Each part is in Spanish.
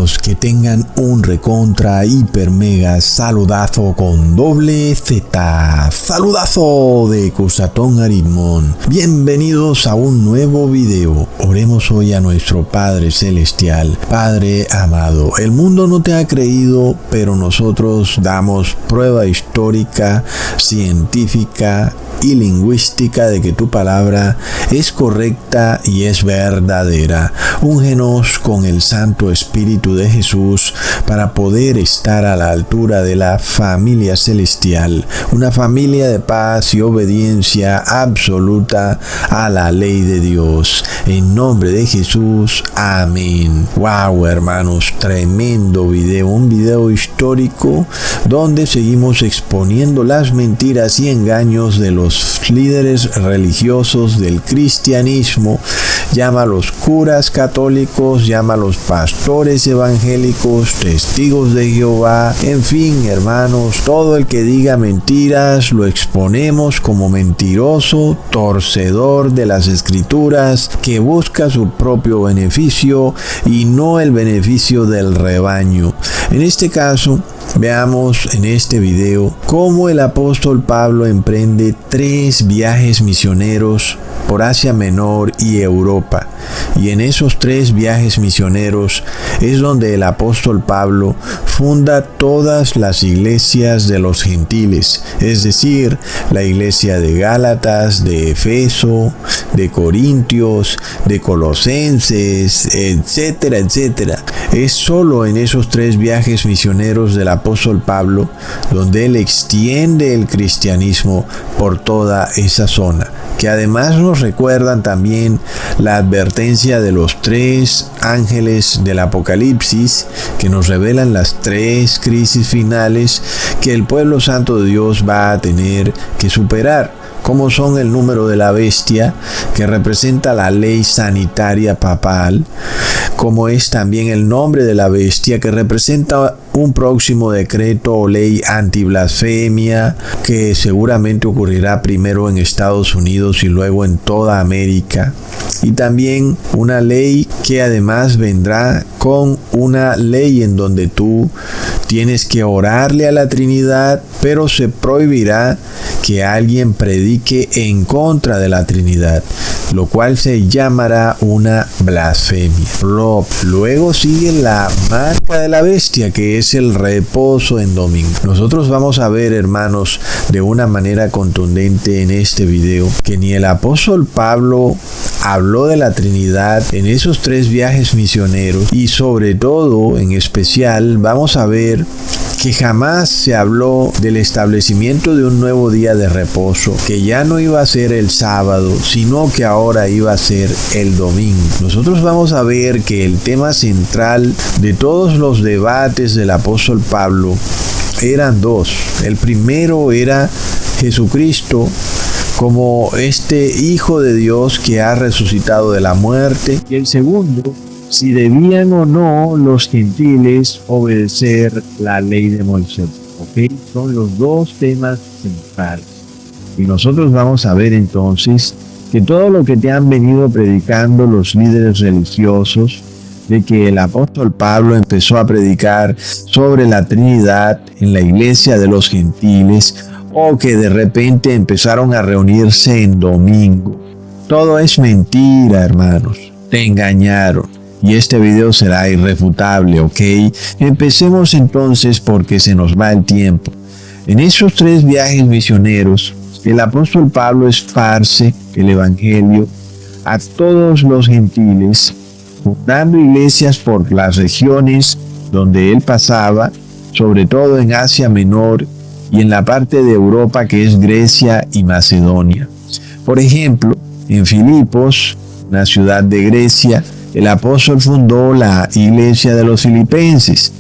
hermanos, que tengan un recontra hiper mega saludazo con doble Z. Saludazo de Cusatón Aritmón. Bienvenidos a un nuevo video. Oremos hoy a nuestro Padre Celestial. Padre amado, el mundo no te ha creído, pero nosotros damos prueba histórica, científica y lingüística de que tu palabra es correcta y es verdadera. Úngenos con el Santo Espíritu de Jesús para poder estar a la altura de la familia celestial, una familia de paz y obediencia absoluta a la ley de Dios. En nombre de Jesús, amén. Wow, hermanos, tremendo video, un video histórico donde seguimos exponiendo las mentiras y engaños de los líderes religiosos del cristianismo. Llámalos curas católicos, llámalos pastores evangélicos, testigos de Jehová, en fin, hermanos, todo el que diga mentiras lo exponemos como mentiroso, torcedor de las escrituras, que busca su propio beneficio y no el beneficio del rebaño. En este caso, veamos en este video cómo el apóstol Pablo emprende 3 viajes misioneros por Asia Menor y Europa. Y en esos 3 viajes misioneros es donde el apóstol Pablo funda todas las iglesias de los gentiles, es decir, la iglesia de Gálatas, de Efeso, de Corintios, de Colosenses, etcétera, etcétera. Es solo en esos 3 viajes misioneros del apóstol Pablo donde él extiende el cristianismo por toda esa zona, que además nos recuerdan también la advertencia de los 3 ángeles del Apocalipsis, que nos revelan las 3 crisis finales que el pueblo santo de Dios va a tener que superar, como son el número de la bestia, que representa la ley sanitaria papal, como es también el nombre de la bestia, que representa un próximo decreto o ley antiblasfemia, que seguramente ocurrirá primero en Estados Unidos y luego en toda América. Y también una ley que además vendrá con una ley en donde tú tienes que orarle a la Trinidad, pero se prohibirá que alguien predique en contra de la Trinidad, lo cual se llamará una blasfemia. Luego sigue la marca de la bestia, que es el reposo en domingo. Nosotros vamos a ver, hermanos, de una manera contundente en este video que ni el apóstol Pablo habló de la Trinidad en esos 3 viajes misioneros, y sobre todo, en especial, vamos a ver que jamás se habló del establecimiento de un nuevo día de reposo, que ya no iba a ser el sábado, sino que ahora iba a ser el domingo. Nosotros vamos a ver que el tema central de todos los debates del apóstol Pablo eran 2. El primero era Jesucristo como este Hijo de Dios que ha resucitado de la muerte, y el segundo, si debían o no los gentiles obedecer la ley de Moisés. ¿Ok? Son los 2 temas centrales. Y nosotros vamos a ver entonces que todo lo que te han venido predicando los líderes religiosos, de que el apóstol Pablo empezó a predicar sobre la Trinidad en la iglesia de los gentiles, o que de repente empezaron a reunirse en domingo. Todo es mentira, hermanos. Te engañaron. Y este video será irrefutable, ¿ok? Empecemos entonces porque se nos va el tiempo. En esos 3 viajes misioneros, el apóstol Pablo esparce el evangelio a todos los gentiles, fundando iglesias por las regiones donde él pasaba, sobre todo en Asia Menor y en la parte de Europa que es Grecia y Macedonia. Por ejemplo, en Filipos, una ciudad de Grecia, el apóstol fundó la iglesia de los filipenses.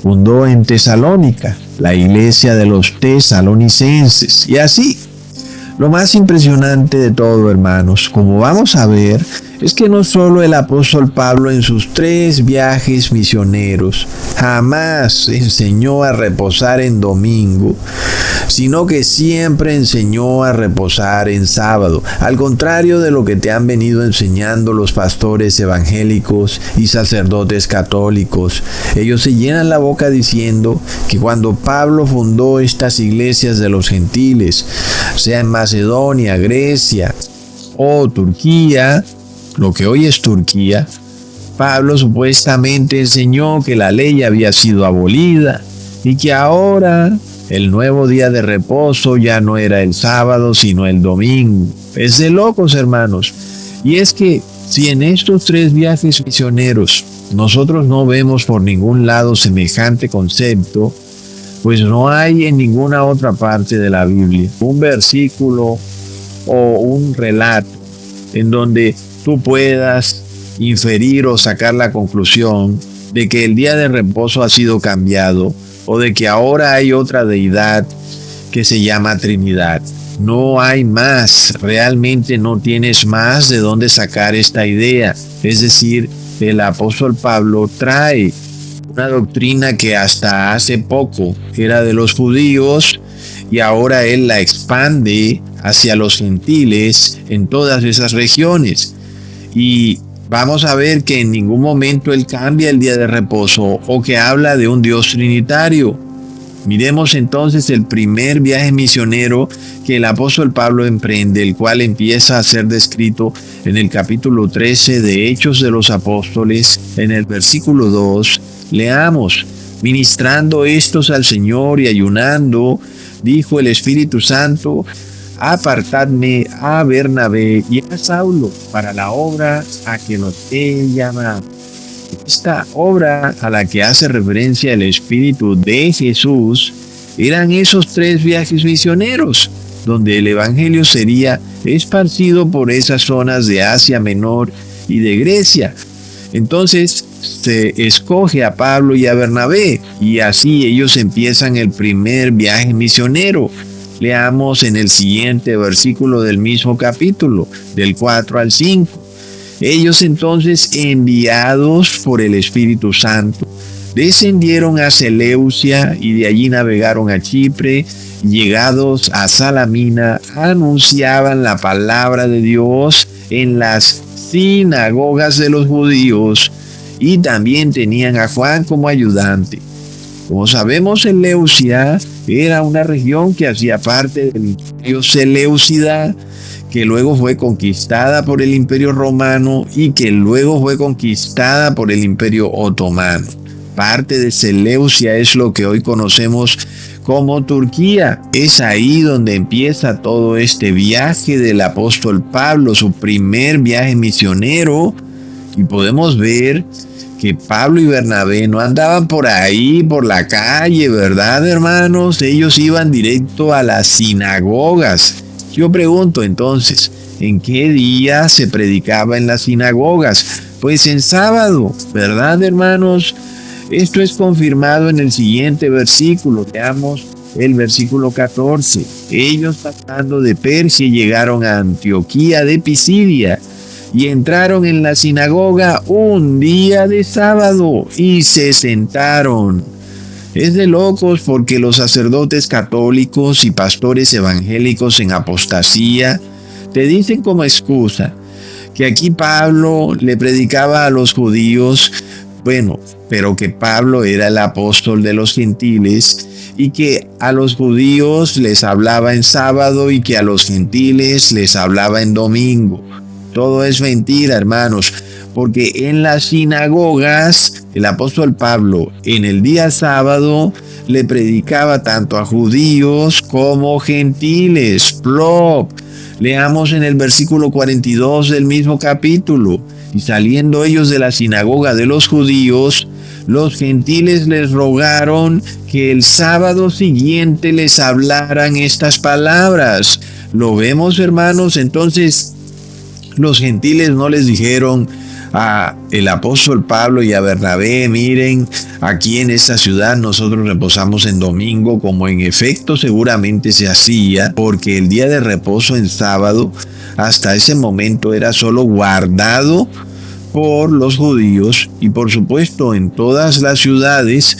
Fundó en Tesalónica la iglesia de los tesalonicenses. Y así, lo más impresionante de todo, hermanos, como vamos a ver, es que no solo el apóstol Pablo en sus 3 viajes misioneros jamás enseñó a reposar en domingo, sino que siempre enseñó a reposar en sábado, al contrario de lo que te han venido enseñando los pastores evangélicos y sacerdotes católicos. Ellos se llenan la boca diciendo que cuando Pablo fundó estas iglesias de los gentiles, sea en Macedonia, Grecia o Turquía, lo que hoy es Turquía, Pablo supuestamente enseñó que la ley había sido abolida y que ahora el nuevo día de reposo ya no era el sábado sino el domingo. Es de locos, hermanos. Y es que si en estos 3 viajes misioneros nosotros no vemos por ningún lado semejante concepto, pues no hay en ninguna otra parte de la Biblia un versículo o un relato en donde tú puedas inferir o sacar la conclusión de que el día de reposo ha sido cambiado o de que ahora hay otra deidad que se llama Trinidad. No hay más, realmente no tienes más de dónde sacar esta idea. Es decir, el apóstol Pablo trae una doctrina que hasta hace poco era de los judíos y ahora él la expande hacia los gentiles en todas esas regiones. Y vamos a ver que en ningún momento él cambia el día de reposo o que habla de un Dios trinitario. Miremos entonces el primer viaje misionero que el apóstol Pablo emprende, el cual empieza a ser descrito en el capítulo 13 de Hechos de los Apóstoles, en el versículo 2. Leamos: ministrando estos al Señor y ayunando, dijo el Espíritu Santo, apartadme a Bernabé y a Saulo para la obra a que los he llamado. Esta obra a la que hace referencia el Espíritu de Jesús eran esos 3 viajes misioneros, donde el Evangelio sería esparcido por esas zonas de Asia Menor y de Grecia. Entonces se escoge a Pablo y a Bernabé y así ellos empiezan el primer viaje misionero. Leamos en el siguiente versículo del mismo capítulo, del 4 al 5. Ellos entonces, enviados por el Espíritu Santo, descendieron a Seleucia y de allí navegaron a Chipre. Llegados a Salamina, anunciaban la palabra de Dios en las sinagogas de los judíos y también tenían a Juan como ayudante. Como sabemos, Seleucia era una región que hacía parte del imperio Seleucida, que luego fue conquistada por el imperio romano y que luego fue conquistada por el imperio otomano. Parte de Seleucia es lo que hoy conocemos como Turquía. Es ahí donde empieza todo este viaje del apóstol Pablo, su primer viaje misionero, y podemos ver que Pablo y Bernabé no andaban por ahí, por la calle, ¿verdad, hermanos? Ellos iban directo a las sinagogas. Yo pregunto entonces, ¿en qué día se predicaba en las sinagogas? Pues en sábado, ¿verdad, hermanos? Esto es confirmado en el siguiente versículo. Veamos el versículo 14. Ellos, pasando de Persia, llegaron a Antioquía de Pisidia y entraron en la sinagoga un día de sábado y se sentaron. Es de locos porque los sacerdotes católicos y pastores evangélicos en apostasía te dicen como excusa que aquí Pablo le predicaba a los judíos, pero que Pablo era el apóstol de los gentiles y que a los judíos les hablaba en sábado y que a los gentiles les hablaba en domingo. Todo es mentira, hermanos, porque en las sinagogas el apóstol Pablo en el día sábado le predicaba tanto a judíos como gentiles. Plop. Leamos en el versículo 42 del mismo capítulo. Y saliendo ellos de la sinagoga de los judíos, los gentiles les rogaron que el sábado siguiente les hablaran estas palabras. ¿Lo vemos, hermanos? Entonces, los gentiles no les dijeron: a el apóstol Pablo y a Bernabé: miren, aquí en esta ciudad nosotros reposamos en domingo, como en efecto seguramente se hacía, porque el día de reposo en sábado hasta ese momento era solo guardado por los judíos, y por supuesto en todas las ciudades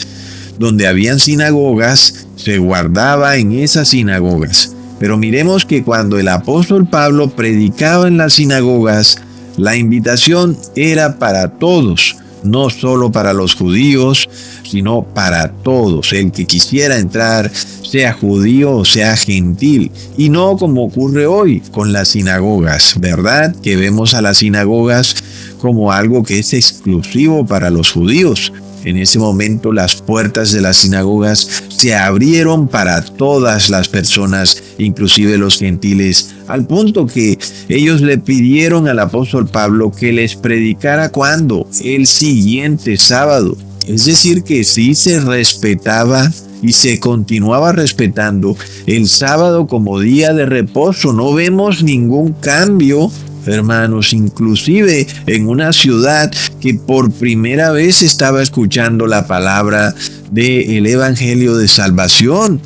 donde habían sinagogas se guardaba en esas sinagogas. Pero miremos que cuando el apóstol Pablo predicaba en las sinagogas, la invitación era para todos, no solo para los judíos, sino para todos. El que quisiera entrar, sea judío o sea gentil, y no como ocurre hoy con las sinagogas, ¿verdad? Que vemos a las sinagogas como algo que es exclusivo para los judíos. En ese momento las puertas de las sinagogas se abrieron para todas las personas, inclusive los gentiles, al punto que ellos le pidieron al apóstol Pablo que les predicara ¿cuándo? El siguiente sábado. Es decir, que sí se respetaba y se continuaba respetando el sábado como día de reposo. No vemos ningún cambio, hermanos, inclusive en una ciudad que por primera vez estaba escuchando la palabra del evangelio de salvación,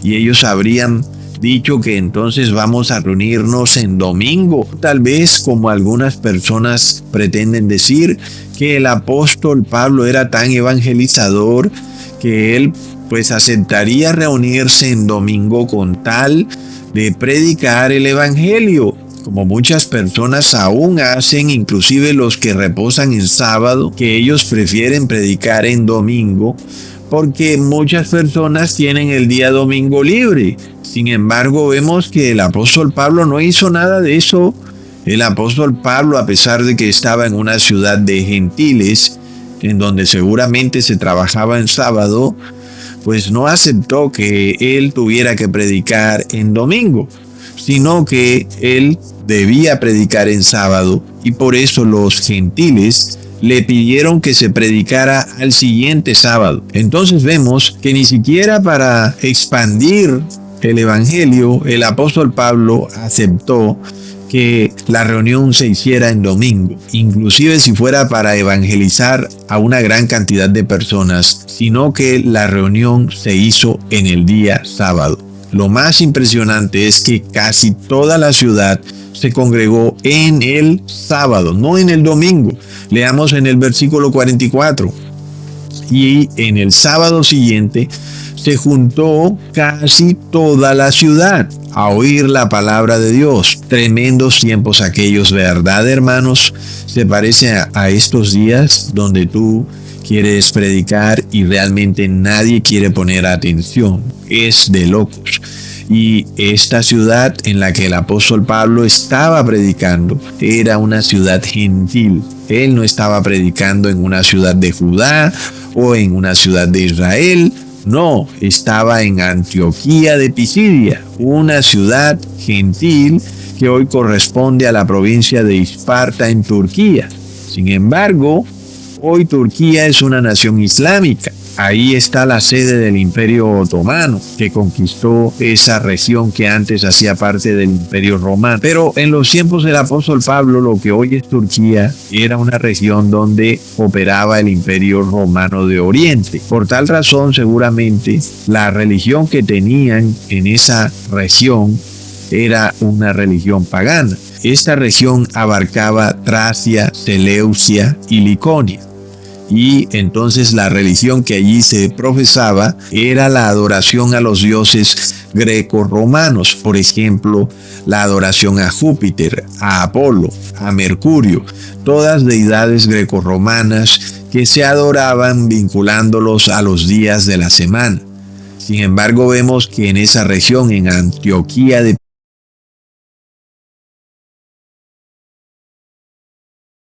y ellos habrían dicho que entonces vamos a reunirnos en domingo, tal vez como algunas personas pretenden decir, que el apóstol Pablo era tan evangelizador que él pues aceptaría reunirse en domingo con tal de predicar el evangelio, como muchas personas aún hacen, inclusive los que reposan en sábado, que ellos prefieren predicar en domingo, porque muchas personas tienen el día domingo libre. Sin embargo, vemos que el apóstol Pablo no hizo nada de eso. El apóstol Pablo, a pesar de que estaba en una ciudad de gentiles, en donde seguramente se trabajaba en sábado, pues no aceptó que él tuviera que predicar en domingo, sino que él debía predicar en sábado, y por eso los gentiles le pidieron que se predicara al siguiente sábado. Entonces vemos que ni siquiera para expandir el evangelio el apóstol Pablo aceptó que la reunión se hiciera en domingo, inclusive si fuera para evangelizar a una gran cantidad de personas, sino que la reunión se hizo en el día sábado. Lo más impresionante es que casi toda la ciudad se congregó en el sábado, no en el domingo. Leamos en el versículo 44. Y en el sábado siguiente se juntó casi toda la ciudad a oír la palabra de Dios. Tremendos tiempos aquellos, ¿verdad, hermanos? Se parece a estos días donde tú quieres predicar y realmente nadie quiere poner atención. Es de locos. Y esta ciudad en la que el apóstol Pablo estaba predicando era una ciudad gentil. Él no estaba predicando en una ciudad de Judá o en una ciudad de Israel. No, estaba en Antioquía de Pisidia, una ciudad gentil que hoy corresponde a la provincia de Esparta en Turquía. Sin embargo, hoy Turquía es una nación islámica. Ahí está la sede del Imperio Otomano, que conquistó esa región que antes hacía parte del Imperio Romano. Pero en los tiempos del apóstol Pablo, lo que hoy es Turquía era una región donde operaba el Imperio Romano de Oriente. Por tal razón, seguramente, la religión que tenían en esa región era una religión pagana. Esta región abarcaba Tracia, Seleucia y Liconia. Y entonces la religión que allí se profesaba era la adoración a los dioses greco-romanos. Por ejemplo, la adoración a Júpiter, a Apolo, a Mercurio, todas deidades greco-romanas que se adoraban vinculándolos a los días de la semana. Sin embargo, vemos que en esa región, en Antioquía de